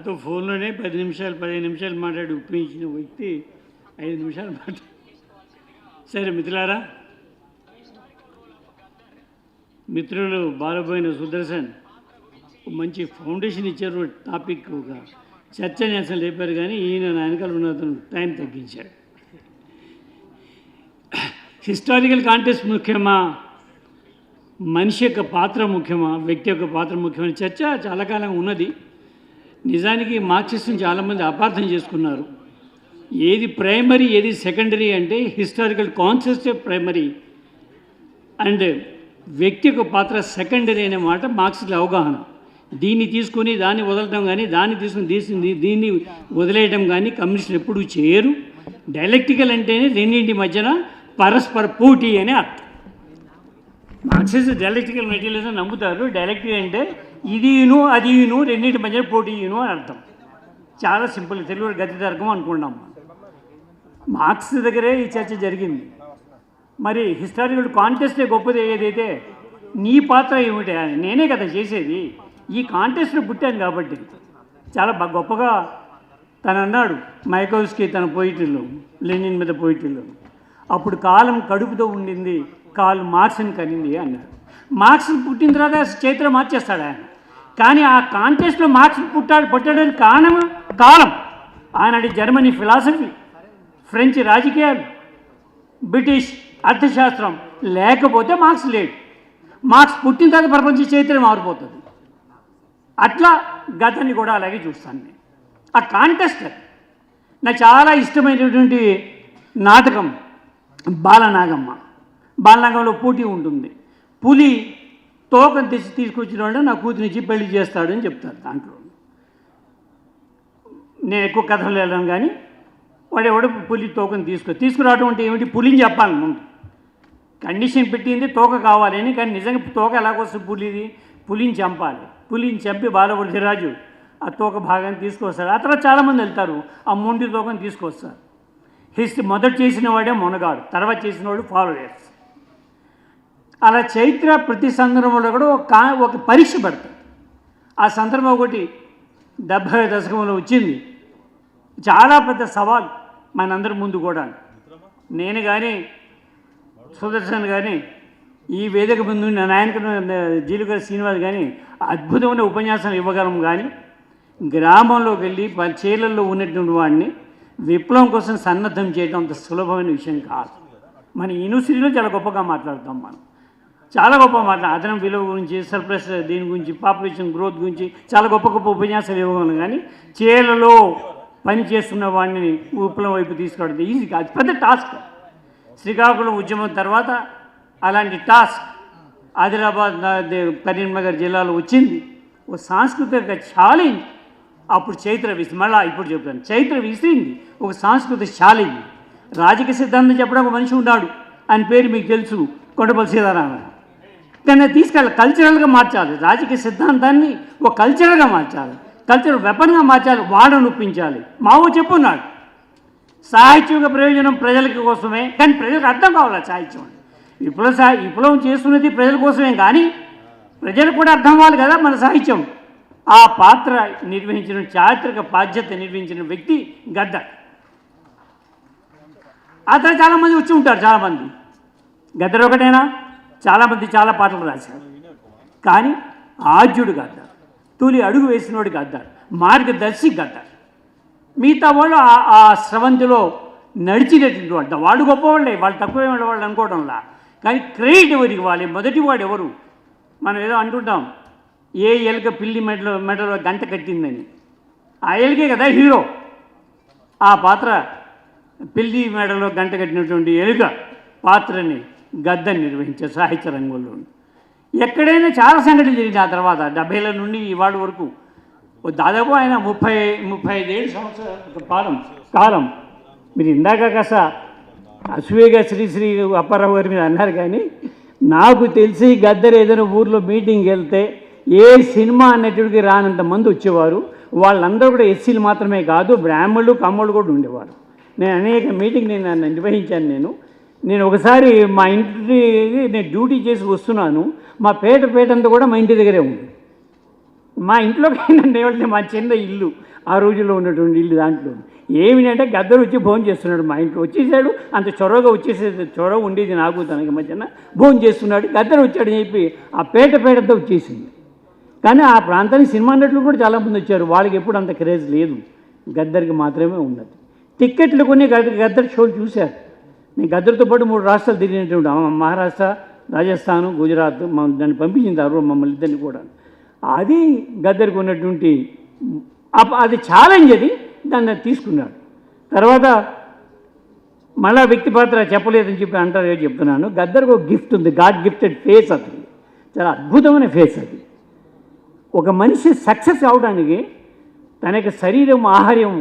నాతో ఫోన్లోనే 10 నిమిషాలు 15 నిమిషాలు మాట్లాడి ఒప్పించిన వ్యక్తి 5 నిమిషాలు సరే మిత్రులారా, మిత్రులు బాలబోయిన సుదర్శన్ మంచి ఫౌండేషన్ ఇచ్చారు. టాపిక్ ఒక చర్చని అసలు చెప్పారు, కానీ ఈయన నా వెనకాల ఉన్న అతను టైం తగ్గించాడు. హిస్టారికల్ కాంటెక్స్ట్ ముఖ్యమా, మనిషి యొక్క పాత్ర ముఖ్యమా, వ్యక్తి యొక్క పాత్ర ముఖ్యమైన చర్చ చాలా కాలం ఉన్నది. నిజానికి మార్క్సిస్టుని చాలామంది అపార్థం చేసుకున్నారు. ఏది ప్రైమరీ ఏది సెకండరీ అంటే హిస్టారికల్ కాన్సెప్ట్ ప్రైమరీ అండ్ వ్యక్తి యొక్క పాత్ర సెకండరీ అనే మాట మార్క్సిస్టుల అవగాహన. దీన్ని తీసుకొని దాన్ని వదలటం కానీ, దాన్ని తీసుకుని దీన్ని వదిలేయటం కానీ కమ్యూనిస్టులు ఎప్పుడూ చేయరు. డైలెక్టికల్ అంటేనే రెండింటి మధ్యన పరస్పర పోటీ అనే అర్థం. మార్క్సిస్ట్ డైలెక్టికల్ మెటీరియల్స్ నమ్ముతారు. డైలెక్టికల్ అంటే ఇదిను అదిను రెండింటి మధ్యన పోటీను అని అర్థం. చాలా సింపుల్, తెలుగు గతి తర్కం అనుకున్నాం. మార్క్స్ దగ్గరే ఈ చర్చ జరిగింది. మరి హిస్టారికల్ కాంటెస్టే గొప్పది. ఏదైతే నీ పాత్ర ఏమిటి, నేనే కదా చేసేది, ఈ కాంటెస్ట్లో పుట్టాను కాబట్టి చాలా గొప్పగా తను అన్నాడు. మైకోవ్స్కీ తన పోయిటరీలో, లెనిన్ మీద పోయిటరీలో, అప్పుడు కాలం కడుపుతో ఉండింది, కాలు మార్క్స్ని కనింది అన్నాడు. మార్క్స్ పుట్టిన తర్వాత చరిత్ర మార్చేస్తాడు ఆయన. కానీ ఆ కాంటెస్ట్లో మార్క్స్ పుట్టడానికి కారణం కాలం. ఆనాటి జర్మనీ ఫిలాసఫీ, ఫ్రెంచ్ రాజకీయాలు, బ్రిటిష్ అర్థశాస్త్రం లేకపోతే మార్క్స్ లేడు. మార్క్స్ పుట్టిన తర్వాత ప్రపంచ చరిత్ర మారిపోతుంది. అట్లా గతాన్ని కూడా అలాగే చూస్తాను నేను. ఆ కాంటెస్ట్ నాకు చాలా ఇష్టమైనటువంటి నాటకం బాలనాగమ్మ. బాలనాగంలో పోటీ ఉంటుంది. పులి తోకను తీసుకొచ్చిన వాడు నా కూతురినిచ్చి పెళ్లి చేస్తాడని చెప్తారు. దాంట్లో నేను ఎక్కువ కథలు వెళ్ళాను, కానీ వాడెవడు పులి తోకను తీసుకురావడం అంటే ఏమిటి, పులిని చెప్పాలి ముందు. కండిషన్ పెట్టింది తోక కావాలని, కానీ నిజంగా తోక ఎలాగొస్తుంది, పులిని చంపాలి. పులిని చంపి బాలబడి రాజు ఆ తోక భాగాన్ని తీసుకొస్తారు. ఆ తర్వాత చాలామంది వెళ్తారు, ఆ మొండి తోకను తీసుకొస్తారు. మొదట చేసిన వాడే మొనగాడు, తర్వాత చేసిన వాడు ఫాలోయర్స్. అలా చైత్ర ప్రతి సందర్భంలో కూడా ఒక పరీక్ష పెడతాడు. ఆ సందర్భం ఒకటి 70వ దశకంలో వచ్చింది. చాలా పెద్ద సవాల్ మనందరి ముందు కూడా. నేను కానీ సుదర్శన్ కానీ ఈ వేదిక ముందు నాయకుడు జీలుగారి శ్రీనివాస్ కానీ అద్భుతమైన ఉపన్యాసం ఇవ్వగలం, కానీ గ్రామంలోకి వెళ్ళి చేలల్లో ఉన్నటువంటి వాడిని విప్లవం కోసం సన్నద్ధం చేయడం అంత సులభమైన విషయం కాదు. మన యూనివర్సిటీలో చాలా గొప్పగా మాట్లాడతాం. మనం చాలా గొప్ప అదనం విలువ గురించి, సర్ప్లస్ దీని గురించి, పాపులేషన్ గ్రోత్ గురించి చాలా గొప్ప గొప్ప ఉపన్యాసాలు ఇవ్వగలం, కానీ చేలలో పని చేస్తున్న వాడిని విప్లవం వైపు తీసుకురావడం ఈజీ కాదు, పెద్ద టాస్క్. శ్రీకాకుళం ఉద్యమం తర్వాత అలాంటి టాస్క్ ఆదిలాబాద్ కరీంనగర్ జిల్లాలో వచ్చింది. ఒక సాంస్కృతిక ఛాలెంజ్. అప్పుడు చైత్ర మళ్ళీ ఇప్పుడు చెప్తాను, చైత్ర విసిరింది ఒక సాంస్కృతిక ఛాలెంజ్. రాజకీయ సిద్ధాంతం చెప్పడానికి మనిషి ఉన్నాడు, ఆయన పేరు మీకు తెలుసు, కొండపల్లి సీతారామరావు. కానీ తీసుకెళ్ళి కల్చరల్గా మార్చాలి, రాజకీయ సిద్ధాంతాన్ని ఒక కల్చరల్గా మార్చాలి, కల్చరల్ వెపన్గా మార్చాలి, వాడను ఒప్పించాలి. మావో చెప్పున్నాడు, సాహిత్యంగా ప్రయోజనం ప్రజల కోసమే, కానీ ప్రజలకు అర్థం కావాలి సాహిత్యం. విప్లవం చేస్తున్నది ప్రజల కోసమే, కానీ ప్రజలకు కూడా అర్థం అవ్వాలి కదా మన సాహిత్యం. ఆ పాత్ర నిర్వహించిన, చారిత్రక బాధ్యత నిర్వహించిన వ్యక్తి గద్దర్. అతను చాలామంది వచ్చి ఉంటారు. చాలామంది గద్దర్ ఒకటైనా చాలామంది చాలా పాటలు రాశారు, కానీ ఆద్యుడు గద్దర్, తొలి అడుగు వేసినోడు గద్దర్, మార్గదర్శి గద్దర్. మిగతా వాళ్ళు ఆ స్రవంతిలో నడిచినటువంటి వాళ్ళు, వాళ్ళు గొప్పవాళ్ళే, వాళ్ళు తక్కువ వాళ్ళు అనుకోవడంలా, కానీ క్రెడిట్ ఎవరికి ఇవ్వాలి, మొదటి వాడు ఎవరు. మనం ఏదో అంటుంటాం, ఏ ఎలుక పిల్లి మెడలో గంట కట్టిందని, ఆ ఎలుకే కదా హీరో. ఆ పాత్ర పిల్లి మెడలో గంట కట్టినటువంటి ఎలుక పాత్రని గద్దర్ నిర్వహించారు సాహిత్య రంగంలో. ఎక్కడైనా చాలా సంఘటనలు జరిగింది. ఆ తర్వాత 70ల నుండి ఇవాళ వరకు దాదాపు ఆయన 35 సంవత్సరాల కాలం. మీరు ఇందాక కాస్త అసూయగా శ్రీ అప్పారావు గారి మీద అన్నారు, కానీ నాకు తెలిసి గద్దర్ ఏదైనా ఊర్లో మీటింగ్కి వెళ్తే ఏ సినిమా అన్నట్టుడికి రానంత మంది వచ్చేవారు. వాళ్ళందరూ కూడా ఎస్సీలు మాత్రమే కాదు, బ్రాహ్మణులు కమ్మలు కూడా ఉండేవారు. నేను అనేక మీటింగ్ నిర్వహించాను. నేను ఒకసారి మా ఇంటికి నేను డ్యూటీ చేసి వస్తున్నాను, మా పేట అంతా కూడా మా ఇంటి దగ్గరే ఉంది. మా ఇంట్లోకి నన్ను ఎవరిని, మా చిన్న ఇల్లు ఆ రోజుల్లో ఉన్నటువంటి ఇల్లు దాంట్లో. ఏమిటంటే గద్దర్ వచ్చి భోజనం చేస్తున్నాడు మా ఇంట్లో, వచ్చేసాడు. అంత చొరవగా వచ్చేసేది, చొరవ ఉండేది నాకు తనకి మధ్యన. భోజనం చేస్తున్నాడు, గద్దర్ వచ్చాడని చెప్పి ఆ పేటతో వచ్చేసింది. కానీ ఆ ప్రాంతానికి సినిమా నటులు కూడా చాలామంది వచ్చారు, వాళ్ళకి ఎప్పుడు అంత క్రేజ్ లేదు, గద్దర్కి మాత్రమే ఉన్నది. టిక్కెట్లు కొన్ని గద్దర్ షోలు చూశారు. నేను గద్దర్తో పాటు 3 రాష్ట్రాలు తిరిగినటువంటి, మహారాష్ట్ర, రాజస్థాను, గుజరాత్, దాన్ని పంపించింది ఆ రోజు మమ్మల్ని ఇద్దరిని కూడా. అది గద్దర్కి ఉన్నటువంటి అది ఛాలెంజ్, అది దాన్ని తీసుకున్నాడు. తర్వాత మళ్ళా వ్యక్తి పాత్ర చెప్పలేదని చెప్పి అంటారు, చెప్తున్నాను. గద్దర్కి ఒక గిఫ్ట్ ఉంది, గాడ్ గిఫ్టెడ్ ఫేస్. అది చాలా అద్భుతమైన ఫేస్. అది ఒక మనిషి సక్సెస్ అవడానికి తన యొక్క శరీరం, ఆహార్యం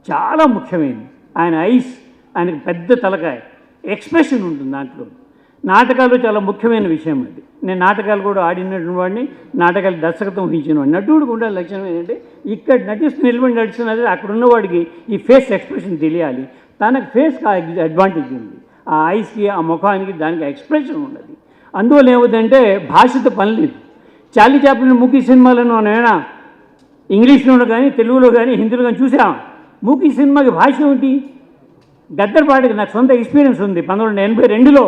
చాలా ముఖ్యమైనది. ఆయన ఐస్, ఆయనకు పెద్ద తలకాయ, ఎక్స్ప్రెషన్ ఉంటుంది దాంట్లో. నాటకాలు చాలా ముఖ్యమైన విషయం అది. నేను నాటకాలు కూడా ఆడినటువంటి వాడిని, నాటకాలు దర్శకత్వం వహించిన వాడిని. నటుడికి ఉండే లక్షణం ఏంటంటే ఇక్కడ నటిస్తూ నిలబడి నడుస్తున్నది, అక్కడ ఉన్నవాడికి ఈ ఫేస్ ఎక్స్ప్రెషన్ తెలియాలి. తనకు ఫేస్కి అడ్వాంటేజ్ ఉంది, ఆ ఐస్కి, ఆ ముఖానికి, దానికి ఎక్స్ప్రెషన్ ఉన్నది. అందువల్ల ఏమవుతుందంటే భాషతో పని లేదు. చార్లీ చాప్లిన్ మూకీ సినిమాలను ఏమైనా ఇంగ్లీష్లోనూ కానీ, తెలుగులో కానీ, హిందీలో కానీ చూసాం. మూకీ సినిమాకి భాష ఏమిటి? గద్దర్ పాటకి నాకు సొంత ఎక్స్పీరియన్స్ ఉంది. 1982లో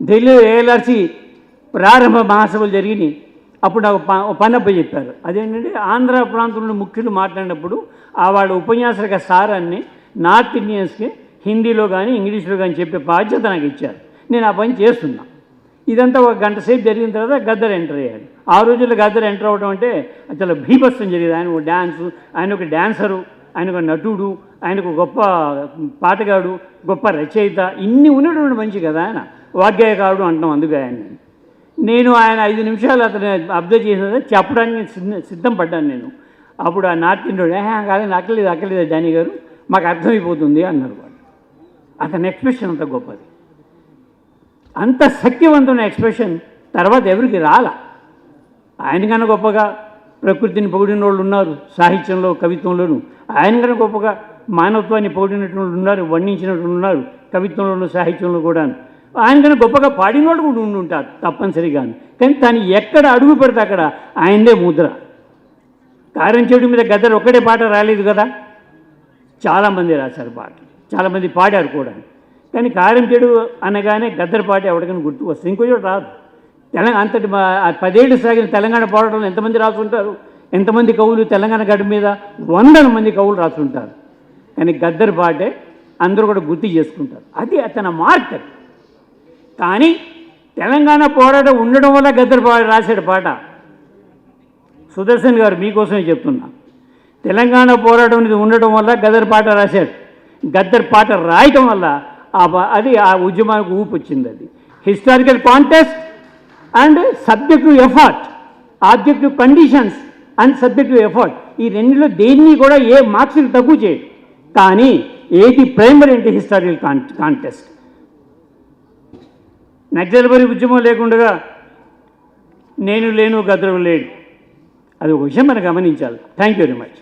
ఢిల్లీ ఏఎల్ఆర్సి ప్రారంభ మహాసభలు జరిగినాయి. అప్పుడు నాకు పనప్ప చెప్పారు. అదేంటంటే ఆంధ్ర ప్రాంతంలో ముఖ్యులు మాట్లాడినప్పుడు వాళ్ళ ఉపన్యాసక సారాన్ని నార్త్ ఇండియన్స్కి హిందీలో కానీ, ఇంగ్లీష్లో కానీ చెప్పే బాధ్యత నాకు ఇచ్చారు. నేను ఆ పని చేస్తున్నా. ఇదంతా 1 గంట సేపు జరిగిన తర్వాత గద్దర్ ఎంటర్ అయ్యాడు. ఆ రోజుల్లో గద్దర్ ఎంటర్ అవ్వడం అంటే చాలా భీభత్సం జరిగేది. ఆయన ఒక డ్యాన్సు, ఆయన ఒక డ్యాన్సరు, ఆయన ఒక నటుడు, ఆయనకు గొప్ప పాటగాడు, గొప్ప రచయిత, ఇన్ని ఉన్నటువంటి మంచి కదా ఆయన. వాగ్గేయకారుడు అంటాం అందుకే ఆయన. నేను ఆయన 5 నిమిషాలు అతను అబ్జర్వ్ చేసిన చెప్పడానికి సిద్ధం పడ్డాను నేను. అప్పుడు ఆ నార్త్ ఇండియన్ కాదు, అక్కర్లేదు జానీ గారు, మాకు అర్థమైపోతుంది అన్నారు వాళ్ళు. అతని ఎక్స్ప్రెషన్ అంత గొప్పది, అంత శక్తివంతమైన ఎక్స్ప్రెషన్ తర్వాత ఎవరికి రాల. ఆయనకన్నా గొప్పగా ప్రకృతిని పొగిడిన వాళ్ళు ఉన్నారు, సాహిత్యంలో, కవిత్వంలోనూ. ఆయనకన్నా గొప్పగా మానవత్వాన్ని పొగిడినటువంటి ఉన్నారు, వర్ణించినటువంటి ఉన్నారు, కవిత్వంలోనూ, సాహిత్యంలో కూడా. ఆయనకన్నా గొప్పగా పాడిన వాళ్ళు కూడా ఉండి ఉంటారు తప్పనిసరిగా. కానీ తను ఎక్కడ అడుగు పెడితే అక్కడ ఆయనదే ముద్ర. కారం చెడు మీద గద్దర్ ఒక్కడే పాట రాలేదు కదా, చాలామంది రాశారు పాటలు, చాలామంది పాడారు కూడా. కానీ కారం చెడు అనగానే గద్దర్ పాట ఎవరికైనా గుర్తు వస్తుంది, ఇంకో చోట రాదు. అంతటి 10 ఏళ్ళు సాగిన తెలంగాణ పోరాటంలో ఎంతమంది రాసుంటారు, ఎంతమంది కవులు తెలంగాణ గడ్డ మీద 100 మంది కవులు రాసుంటారు. కానీ గద్దర్ పాటే అందరూ కూడా గుర్తు చేసుకుంటారు. అది అతని మార్క్. కానీ తెలంగాణ పోరాటం ఉండడం వల్ల గద్దర్ రాశాడు పాట. సుదర్శన్ గారు మీకోసమే చెప్తున్నా, తెలంగాణ పోరాటం అనేది ఉండడం వల్ల గద్దర్ పాట రాశాడు. గద్దర్ పాట రాయటం వల్ల అది ఆ ఉద్యమానికి ఊపు వచ్చింది. అది historical contest and subject to effort, objective conditions and subject to effort, ఈ రెండులో దేన్ని కూడా ఏ మార్క్స్ని తక్కువ చేయడు. కానీ ఏది ప్రైమరీ అంటే హిస్టారికల్ కాంటెస్ట్. నక్సల్బరీ ఉద్యమం లేకుండా నేను లేను, గద్దర్ లేడు. అది ఒక విషయం మనం గమనించాలి. Thank you very much.